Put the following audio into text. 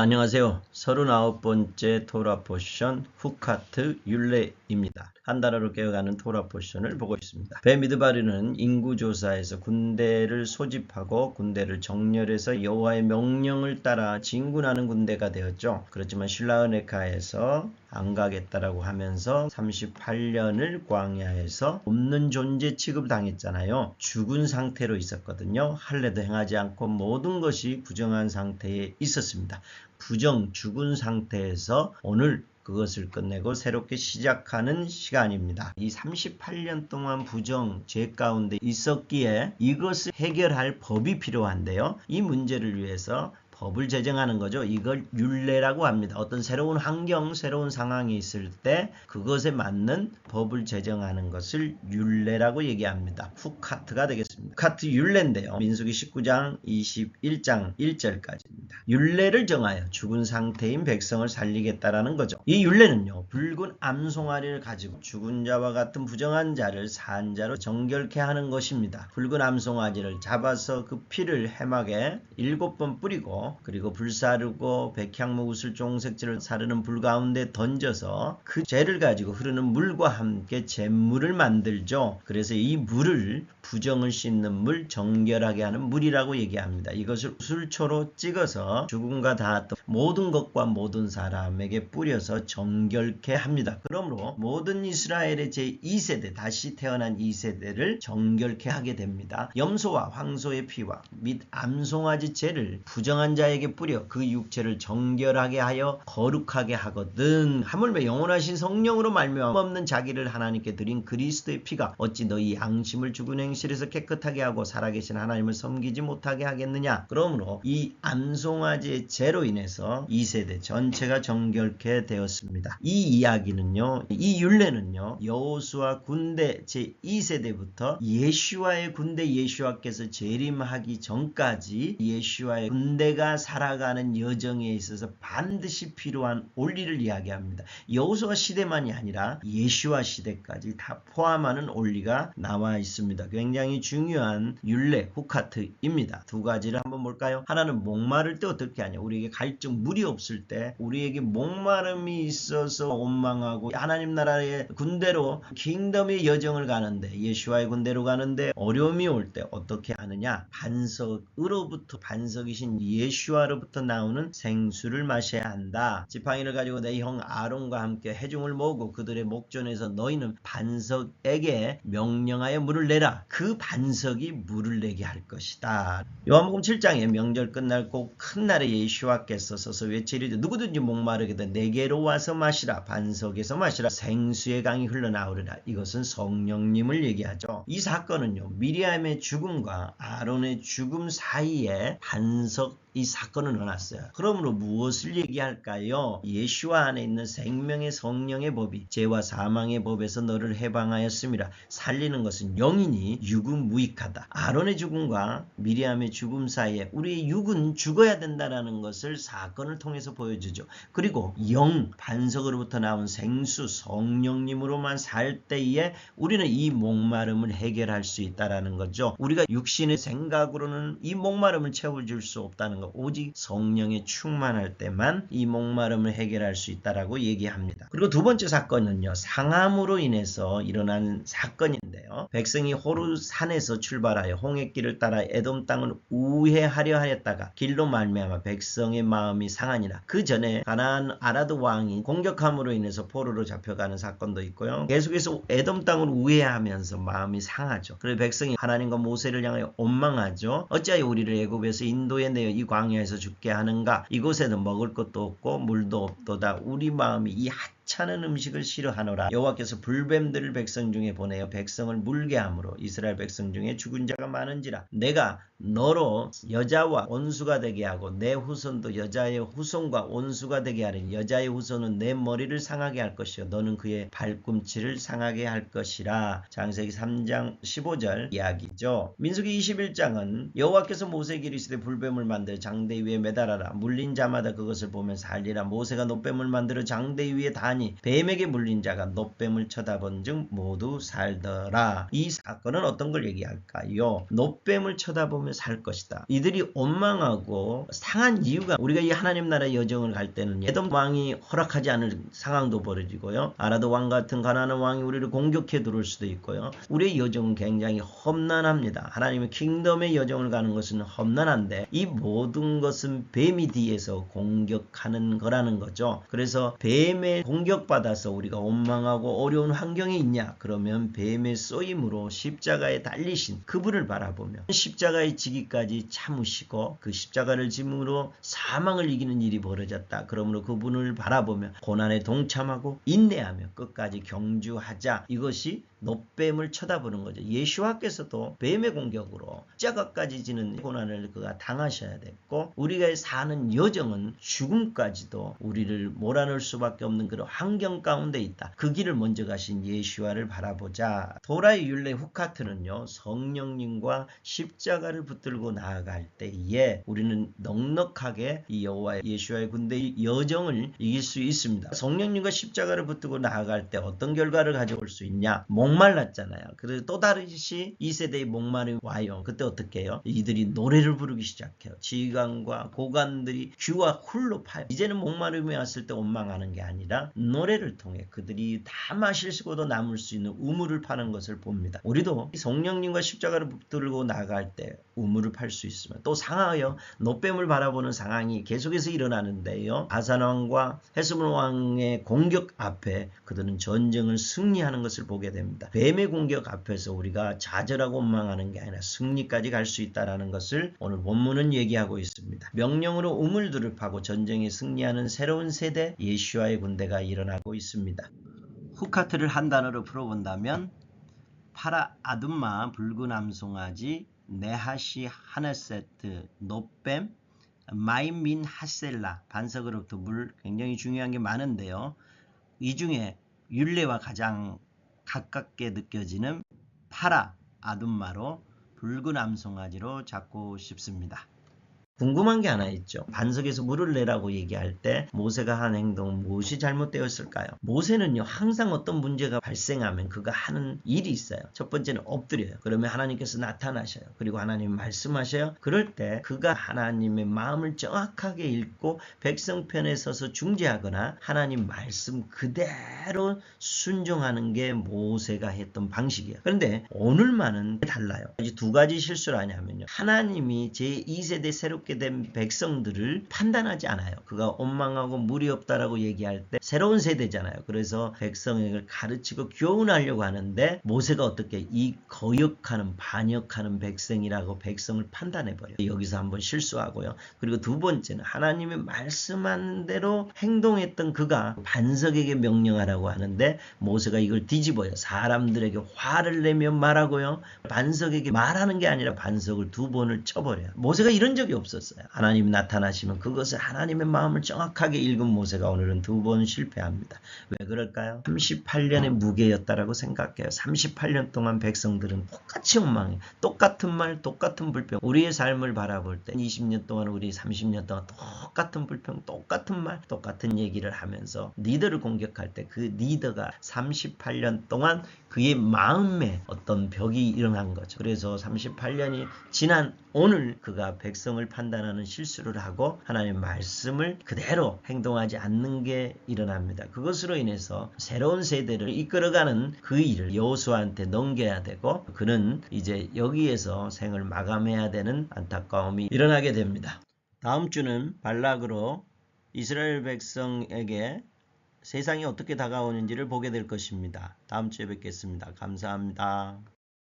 안녕하세요. 39번째 토라 포션 후카트 율례입니다. 한 단어로 깨어가는 토라 포션을 보고 있습니다. 베미드바르는 인구조사에서 군대를 소집하고 군대를 정렬해서 여호와의 명령을 따라 진군하는 군대가 되었죠. 그렇지만 실라흐네카에서 안 가겠다라고 하면서 38년을 광야에서 없는 존재 취급을 당했잖아요. 죽은 상태로 있었거든요. 할례도 행하지 않고 모든 것이 부정한 상태에 있었습니다. 죽은 상태에서 오늘 그것을 끝내고 새롭게 시작하는 시간입니다. 이 38년 동안 죄 가운데 있었기에 이것을 해결할 법이 필요한데요. 이 문제를 위해서 법을 제정하는 거죠. 이걸 율례라고 합니다. 어떤 새로운 환경, 새로운 상황이 있을 때 그것에 맞는 법을 제정하는 것을 율례라고 얘기합니다. 후카트가 되겠습니다. 후카트 율례인데요. 민수기 19장 21장 1절까지입니다. 율례를 정하여 죽은 상태인 백성을 살리겠다라는 거죠. 이 율례는요. 붉은 암송아리를 가지고 죽은 자와 같은 부정한 자를 산 자로 정결케 하는 것입니다. 붉은 암송아리를 잡아서 그 피를 해막에 7번 뿌리고 그리고 불사르고 백향목 우슬 종색질을 사르는 불 가운데 던져서 그 재를 가지고 흐르는 물과 함께 잿물을 만들죠. 그래서 이 물을 부정을 씻는 물, 정결하게 하는 물이라고 얘기합니다. 이것을 우슬초로 찍어서 죽음과 닿았던 모든 것과 모든 사람에게 뿌려서 정결케 합니다. 그러므로 모든 이스라엘의 제2세대, 다시 태어난 2세대를 정결케 하게 됩니다. 염소와 황소의 피와 및 암송아지 젤을 부정한 자에게 뿌려 그 육체를 정결하게 하여 거룩하게 하거든. 하물며 영원하신 성령으로 말미암아 없는 자기를 하나님께 드린 그리스도의 피가 어찌 너희 양심을 죽은 행실에서 깨끗하게 하고 살아계신 하나님을 섬기지 못하게 하겠느냐. 그러므로 이 암송아지의 죄로 인해서 2세대 전체가 정결케 되었습니다. 이 이야기는요, 이 율례는요, 여호수아 군대 제2세대부터 예수와의 군대, 예수와께서 재림하기 전까지 예수와의 군대가 살아가는 여정에 있어서 반드시 필요한 원리를 이야기합니다. 여호수아 시대만이 아니라 예수와 시대까지 다 포함하는 원리가 나와 있습니다. 굉장히 중요한 율례, 후카트입니다. 두 가지를 한번 볼까요? 하나는 목마를 때 어떻게 하냐. 우리에게 갈증, 물이 없을 때 우리에게 목마름이 있어서 원망하고 하나님 나라의 군대로 킹덤의 여정을 가는데, 예수와의 군대로 가는데 어려움이 올 때 어떻게 하느냐. 반석이신 예수와로부터 나오는 생수를 마셔야 한다. 지팡이를 가지고 내 형 아론과 함께 회중을 모으고 그들의 목전에서 너희는 반석에게 명령하여 물을 내라. 그 반석이 물을 내게 할 것이다. 요한복음 7장에 명절 끝날 꼭 큰 날에 예수와께서 서서 외치리되 누구든지 목마르거든 내게로 와서 마시라. 반석에서 마시라. 생수의 강이 흘러나오리라. 이것은 성령님을 얘기하죠. 이 사건은요, 미리암의 죽음과 아론의 죽음 사이에 이 사건을 넣어놨어요. 그러므로 무엇을 얘기할까요? 예수와 안에 있는 생명의 성령의 법이 죄와 사망의 법에서 너를 해방하였습니다. 살리는 것은 영이니 육은 무익하다. 아론의 죽음과 미리암의 죽음 사이에 우리의 육은 죽어야 된다는 것을 사건을 통해서 보여주죠. 그리고 반석으로부터 나온 생수, 성령님으로만 살 때에 우리는 이 목마름을 해결할 수 있다는 거죠. 우리가 육신의 생각으로는 이 목마름을 채워줄 수 없다는 것, 오직 성령에 충만할 때만 이 목마름을 해결할 수 있다라고 얘기합니다. 그리고 두 번째 사건은요, 상함으로 인해서 일어난 사건인데요. 백성이 호르산에서 출발하여 홍해길을 따라 에돔 땅을 우회하려 하였다가 길로 말미암아 백성의 마음이 상하니라. 그 전에 가나안 아라드 왕이 공격함으로 인해서 포로로 잡혀가는 사건도 있고요. 계속해서 에돔 땅을 우회하면서 마음이 상하죠. 그래서 백성이 하나님과 모세를 향하여 원망하죠. 어찌하여 우리를 애굽에서 인도에 내어 이 광야에서 죽게 하는가. 이곳에는 먹을 것도 없고 물도 없도다. 우리 마음이 이 하찮은 음식을 싫어하노라. 여호와께서 불뱀들을 백성 중에 보내어 백성을 물게 함으로 이스라엘 백성 중에 죽은 자가 많은지라. 내가 너로 여자와 온수가 되게 하고 내 후손도 여자의 후손과 온수가 되게 하리니 여자의 후손은 내 머리를 상하게 할 것이요 너는 그의 발꿈치를 상하게 할 것이라. 창세기 3장 15절 이야기죠. 민수기 21장은 여호와께서 모세에게 이르시되 불뱀을 만들어 장대 위에 매달아라. 물린 자마다 그것을 보면 살리라. 모세가 노뱀을 만들어 장대 위에 다니 하니 뱀에게 물린 자가 놋뱀을 쳐다본 즉 모두 살더라. 이 사건은 어떤 걸 얘기할까요? 놋뱀을 쳐다보며 살 것이다. 이들이 원망하고 상한 이유가 우리가 이 하나님 나라 여정을 갈 때는 에돔 왕이 허락하지 않을 상황도 벌어지고요. 아라드 왕 같은 가나안 왕이 우리를 공격해 들어올 수도 있고요. 우리의 여정은 굉장히 험난합니다. 하나님의 킹덤의 여정을 가는 것은 험난한데 이 모든 것은 뱀이 뒤에서 공격하는 거라는 거죠. 그래서 뱀에 공격받아서 우리가 원망하고 어려운 환경에 있냐? 그러면 뱀의 쏘임으로 십자가에 달리신 그분을 바라보며 십자가에 지기까지 참으시고 그 십자가를 짐으로 사망을 이기는 일이 벌어졌다. 그러므로 그분을 바라보며 고난에 동참하고 인내하며 끝까지 경주하자. 이것이 놋뱀을 쳐다보는 거죠. 예수와께서도 뱀의 공격으로 십자가까지 지는 고난을 그가 당하셔야 됐고 우리가 사는 여정은 죽음까지도 우리를 몰아넣을 수밖에 없는 그런 환경 가운데 있다. 그 길을 먼저 가신 예수와를 바라보자. 도라의 율례 후카트는요. 성령님과 십자가를 붙들고 나아갈 때에 우리는 넉넉하게 이 여호와 예수와의 군대의 여정을 이길 수 있습니다. 성령님과 십자가를 붙들고 나아갈 때 어떤 결과를 가져올 수 있냐? 목말랐잖아요. 그래서 또 다르시 2세대의 목마름이 와요. 그때 어떻게 해요? 이들이 노래를 부르기 시작해요. 지관과 고관들이 귀와 훌로 파요. 이제는 목마름이 왔을 때 원망하는 게 아니라 노래를 통해 그들이 다 마실수고도 남을 수 있는 우물을 파는 것을 봅니다. 우리도 성령님과 십자가를 붙들고 나아갈 때 우물을 팔 수 있으면 또 상하여 놋뱀을 바라보는 상황이 계속해서 일어나는데요. 아산왕과 헤스본 왕의 공격 앞에 그들은 전쟁을 승리하는 것을 보게 됩니다. 뱀의 공격 앞에서 우리가 좌절하고 원망하는 게 아니라 승리까지 갈 수 있다는 것을 오늘 본문은 얘기하고 있습니다. 명령으로 우물들을 파고 전쟁에 승리하는 새로운 세대 예수와의 군대가 일어나고 있습니다. 후카트를 한 단어로 풀어본다면 파라 아둠마 붉은 암송아지 네하시 하네세트 놋뱀 마임민 하셀라 반석으로부터 물 굉장히 중요한 게 많은데요. 이 중에 율례와 가장 가깝게 느껴지는 파라 아둠마로 붉은 암송아지로 잡고 싶습니다. 궁금한 게 하나 있죠. 반석에서 물을 내라고 얘기할 때 모세가 한 행동은 무엇이 잘못되었을까요? 모세는요 항상 어떤 문제가 발생하면 그가 하는 일이 있어요. 첫 번째는 엎드려요. 그러면 하나님께서 나타나셔요. 그리고 하나님 말씀하셔요. 그럴 때 그가 하나님의 마음을 정확하게 읽고 백성 편에 서서 중재하거나 하나님 말씀 그대로 순종하는 게 모세가 했던 방식이에요. 그런데 오늘만은 달라요. 두 가지 실수를 하냐면요. 하나님이 제2세대 새롭게 된 백성들을 판단하지 않아요. 그가 원망하고 물이 없다라고 얘기할 때 새로운 세대잖아요. 그래서 백성을 가르치고 교훈하려고 하는데 모세가 어떻게 이 거역하는 반역하는 백성이라고 백성을 판단해버려요. 여기서 한번 실수하고요. 그리고 두 번째는 하나님이 말씀한 대로 행동했던 그가 반석에게 명령하라고 하는데 모세가 이걸 뒤집어요. 사람들에게 화를 내며 말하고요. 반석에게 말하는 게 아니라 반석을 두 번을 쳐버려요. 모세가 이런 적이 없었어요. 하나님이 나타나시면 그것을 하나님의 마음을 정확하게 읽은 모세가 오늘은 두 번 실패합니다. 왜 그럴까요? 38년의 무게였다라고 생각해요. 38년 동안 백성들은 똑같이 원망해요. 똑같은 말, 똑같은 불평. 우리의 삶을 바라볼 때 20년 동안 우리 30년 동안 똑같은 불평, 똑같은 말, 똑같은 얘기를 하면서 리더를 공격할 때 그 리더가 38년 동안 그의 마음에 어떤 벽이 일어난 거죠. 그래서 38년이 지난 오늘 그가 백성을 판단하는 실수를 하고 하나님의 말씀을 그대로 행동하지 않는 게 일어납니다. 그것으로 인해서 새로운 세대를 이끌어가는 그 일을 여호수아한테 넘겨야 되고 그는 이제 여기에서 생을 마감해야 되는 안타까움이 일어나게 됩니다. 다음 주는 발락으로 이스라엘 백성에게 세상이 어떻게 다가오는지를 보게 될 것입니다. 다음 주에 뵙겠습니다. 감사합니다.